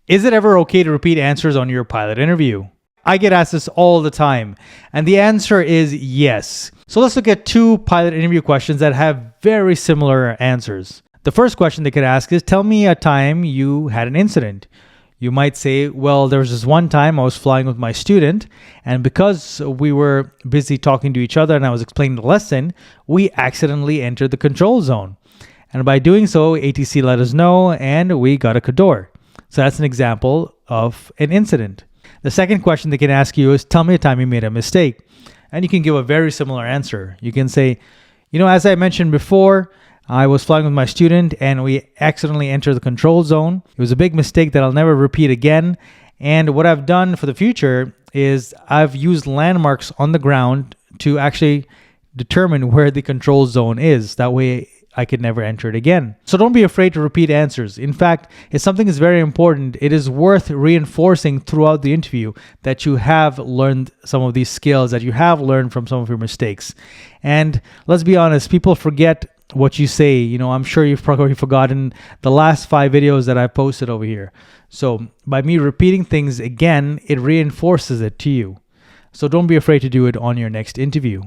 Is it ever okay to repeat answers on your pilot interview? I get asked this all the time, and the answer is yes. So let's look at two pilot interview questions that have very similar answers. The first question they could ask is, tell me a time you had an incident. You might say, well, there was this one time I was flying with my student, and because we were busy talking to each other and I was explaining the lesson, we accidentally entered the control zone. And by doing so, ATC let us know and we got a CADOR. So that's an example of an incident. The second question they can ask you is, tell me a time you made a mistake. And you can give a very similar answer. You can say, as I mentioned before, I was flying with my student and we accidentally entered the control zone. It was a big mistake that I'll never repeat again. And what I've done for the future is I've used landmarks on the ground to actually determine where the control zone is. That way I could never enter it again. So don't be afraid to repeat answers. In fact, if something is very important, it is worth reinforcing throughout the interview that you have learned some of these skills, that you have learned from some of your mistakes. And let's be honest, people forget what you say. I'm sure you've probably forgotten the last 5 videos that I've posted over here. So by me repeating things again, it reinforces it to you. So don't be afraid to do it on your next interview.